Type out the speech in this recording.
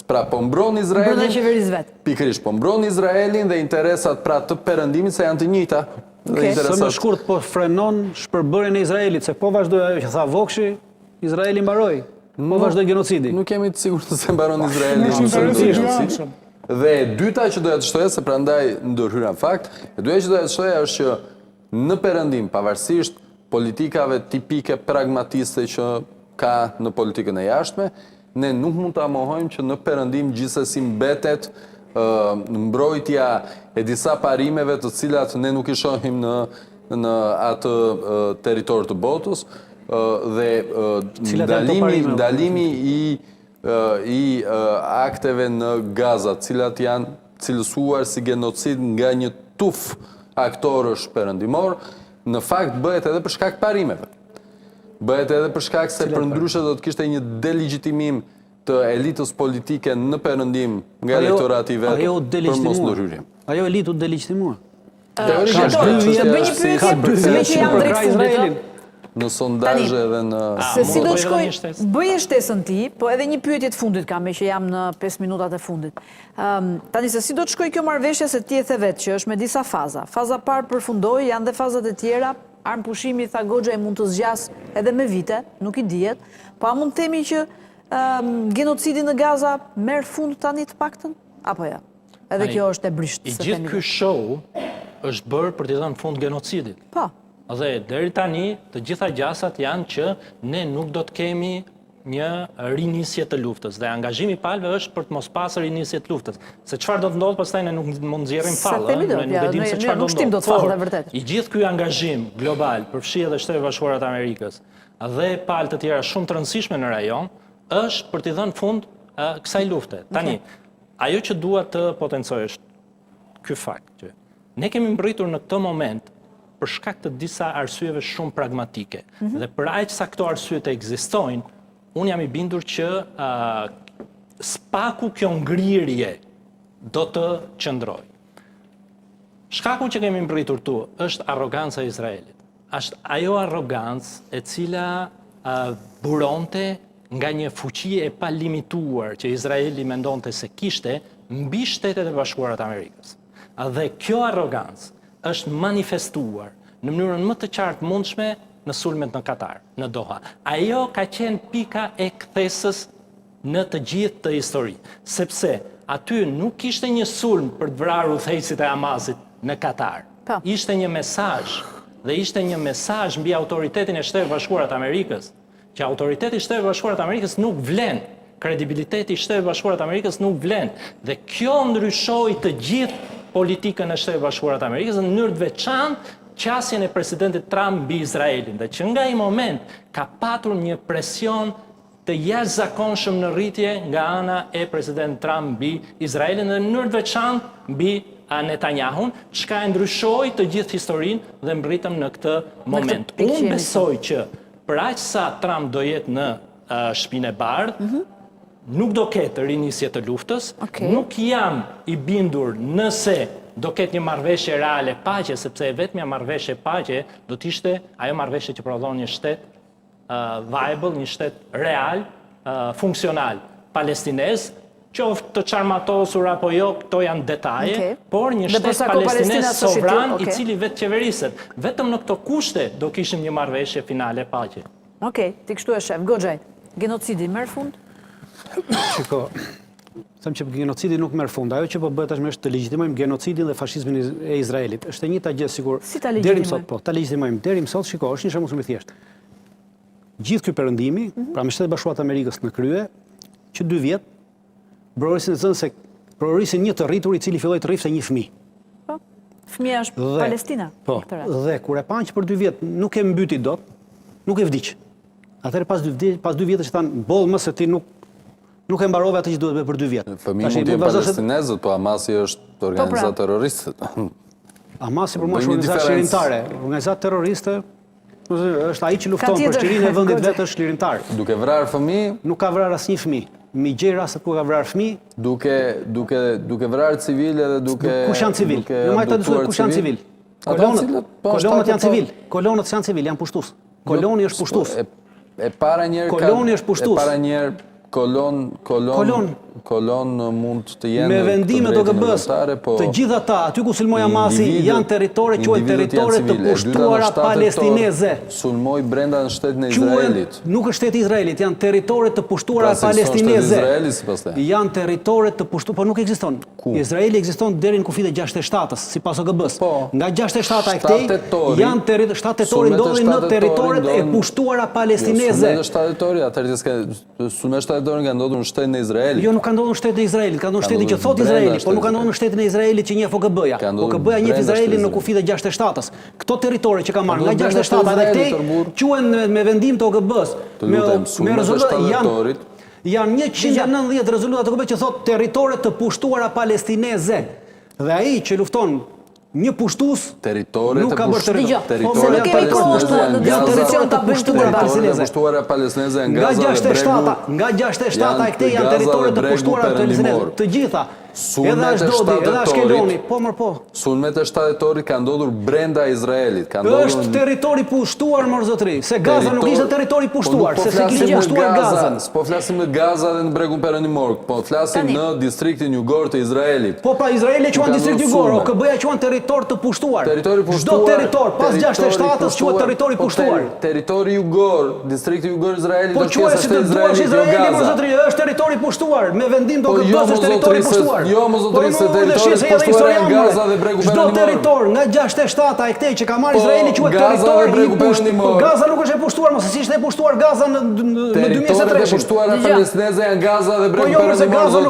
Pra po mbron Izraelin. Brenda qeverisë vet. Pikërisht, po mbron Izraelin dhe interesat pra të perëndimit se janë të njëjta. Së më shkurt po frenon shpërbërjen e Izraelit, se po vazhdoi ajo që tha Vokshi, Izraeli mbaroi. Po vazhdoi genocidi. Nuk jemi të sigurt se mbaron Izraeli genocidi. Dhe e dyta që doja të shtoja, se prandaj ndërhyra në fakt, e dyta që doja të shtoja është që në perëndim, pavarësisht politikave tipike pragmatiste që ka në politikën e jashtme, ne nuk mund ta mohojmë që në perëndim gjithsesi mbetet mbrojtja e disa parimeve të cilat ne nuk i shohim në atë territor të botës dhe ndalimi i akteve në Gaza, cilat janë cilësuar si genocid nga një tuf aktorësh perëndimor, në fakt bëhet edhe për shkak parimeve. Bëhet edhe për shkak se përndryshe do të kishte një delegjitimim të elitës politike në perëndim nga elektorati vet për mos ndërhyrje. Ajo elitë u delegjitimua. Në sondazhe dhe në... Se si do të shkoj, bëje shtesën ti, po edhe një pyetje të fundit kam, me që jam në 5 minutat e fundit. Tani se si do të shkoj kjo marrëveshje, se ti e the vetë që është me disa faza. Faza parë përfundoi, janë dhe fazat e tjera, armë pushimi, tha Goxha, mund të zgjas edhe me vite, nuk i dihet, po a mund të themi që genocidi në Gaza merr fund tani të paktën? Apo ja? Edhe kjo është e brisht. I gjithë ky show është bërë për t'i dhënë fund genocidit. Po. Dhe deri tani të gjitha gjasat janë që ne nuk do të kemi një rinisje të luftës dhe angazhimi i palëve është për të mos pasur rinisje të luftës. Se çfarë do të ndodhë, pastaj ne nuk mund nxjerrim fallë, ne nuk e dimë se çfarë do të ndodhë. I gjithë ky angazhim global përfshi edhe Shtetet Bashkuara të Amerikës dhe palë të tjera shumë të rëndësishme në rajon, është për t'i dhënë fund kësaj lufte. Tani, ajo që dua të potencoj është ky fakt që ne kemi mbërritur në këtë moment për shkak të disa arsyeve shumë pragmatike. Dhe për aq sa këto arsye të ekzistojnë, unë jam i bindur që spaku kjo ngrirje do të qëndrojë. Shkaku që kemi mbërritur tu është arroganca e Izraelit. Është ajo arrogancë e cila buronte nga një fuqi e palimituar që Izraeli mendonte se kishte mbi Shtetet e Bashkuara të Amerikës. Dhe kjo arrogancë është manifestuar në mënyrën më të qartë mundshme në sulmet në Katar, në Doha. Ajo ka qenë pika e kthesës në të gjithë të histori, sepse aty nuk ishte një sulm për të vrarë udhëheqësit e Hamasit në Katar. Ishte një mesazh dhe ishte një mesazh mbi autoritetin e Shtetit Bashkuar të Amerikës, që autoriteti i Shtetit Bashkuar të Amerikës nuk vlen, kredibiliteti i Shtetit Bashkuar të Amerikës nuk vlen, dhe kjo ndryshoi të gjithë politikën e Shtetit Bashkuar të Amerikës në mënyrë të veçantë qasjen e presidentit Trump mbi Izraelin, dhe që nga ai moment ka patur një presion të jashtëzakonshëm në rritje nga ana e presidentit Trump mbi Izraelin dhe në mënyrë të veçantë mbi Netanyahun, çka e ndryshoi të gjithë historinë dhe mbritëm në këtë moment. Unë besoj që për aq sa Trump do jetë në Shtëpinë e Bardhë, nuk do ketë rinisje të luftës, nuk jam i bindur nëse do ketë një marrëveshje reale paqe, sepse vetmja marrëveshje paqe do të ishte ajo marrëveshje që prodhon një shtet viable, një shtet real, funksional, palestinez, qoftë të çarmatosur apo jo, këto janë detaje, por një shtet palestinez sovran i cili vetë qeveriset. Vetëm në këto kushte do kishim një marrëveshje finale paqe. Okej, ti kështu e shef. Goxha, genocidi merr fund? Shiko, them që genocidi nuk merr fund. Ajo që po bëhet tashmë është të legjitimojmë genocidin dhe fashizmin e Izraelit. Është e njëjta gjë sigur. Si ta legjitimojmë? Po, ta legjitimojmë. Deri më sot, shiko, është një shembull shumë i thjeshtë. Gjithë ky perëndimi, pra me Shtetet Bashkuara të Amerikës në krye, që 2 vjet brorisin e thënë se brorisin një të rritur i cili filloi të rrifte një fëmijë. Po. Fëmia është Palestina. Po. Dhe kur e panë që për 2 vjet nuk e mbyti dot, nuk e vdiq. Atëherë pas 2 vjetësh thanë, boll më se ti nuk e mbarove atë që duhet bëj për 2 vjet. Fëmijë mund të jenë palestinezët, po Hamasi është organizatë terroriste. Hamasi për mua është organizatë shërimtare. Organizatë terroriste është ai që lufton për çlirinë e vendit vetë, është shërimtar. Duke vrarë fëmijë, nuk ka vrarë asnjë fëmijë. Mi gjej rastet ku ka vrarë fëmijë, duke vrarë civil edhe duke kush janë civil? Jo më të thuaj kush janë civil. Kolonët janë civil. Kolonët janë civil, janë pushtues. Koloni është pushtues. E para njerë koloni është pushtues. E para njerë kolon kolonë mund të jenë me vendime të OKB-s, të gjitha ta, aty ku sulmoi Hamasi, janë territore, quhen territore të pushtuara palestineze. Sulmoi brenda në shtetin e Izraelit. Nuk është shteti i Izraelit, janë territore të pushtuara palestineze. Janë territore të pushtuara, po nuk ekziston. Izraeli ekziston deri në kufit e 67-s, sipas OKB-s. Nga 67-a e këtej janë 7 tetori ndodhin në territoret e pushtuara palestineze. Sulme shtatetori nga ndodhur në shtetin e Izraelit. Jo, nuk ka ndodhur në shtetin e Izraelit, ka ndodhur në shtetin që thot Izraeli, po nuk ka ndodhur në shtetin e Izraelit që njeh OKB-ja. OKB-ja njeh Izraelin në kufit e 67-s. Këto territore që ka marrë nga 67-a dhe këtej quhen me vendim të OKB-s. Me rezolutat janë 190 rezoluta të OKB që thot territore të pushtuara palestineze. Dhe ai që lufton një pushtues nuk ka bërë territor. Po nuk kemi kohë në dispozicion ta pushtuara palestineze nga Gaza. Nga 67-a e këtej janë territore të pushtuara palestineze. Të gjitha. Edhe Ashdodi, edhe Ashkeloni, po mërë po. Sulmet e shtatorit ka ndodhur brenda Izraelit. Është territori pushtuar, mërë zotëri, se Gaza nuk ishte territori pushtuar, se kishte pushtuar Gaza. Po flasim në Gaza dhe në bregun perëndimor, po flasim në distriktin jugor të Izraelit. Po pra Izraeli quan distrikt jugor, OKB-ja quan territor të pushtuar. Çdo territor pas 67-s quhet territori pushtuar. Territori jugor, distrikti jugor Izraelit është pjesë e shtetit Izraeli, mërë zotëri, është territori pushtuar, me vendim të OKB-s është territori pushtuar. Jo, më zotëri, se teritorit pushtuar e Gaza dhe bregu perëndimor. Çdo territor nga 67-a e këtej që ka marrë Izraeli quhet territor i pushtuar. Po Gaza nuk është e pushtuar, mos si ishte e pushtuar Gaza në 2023. Teritoret e pushtuara palestineze janë Gaza dhe bregu perëndimor.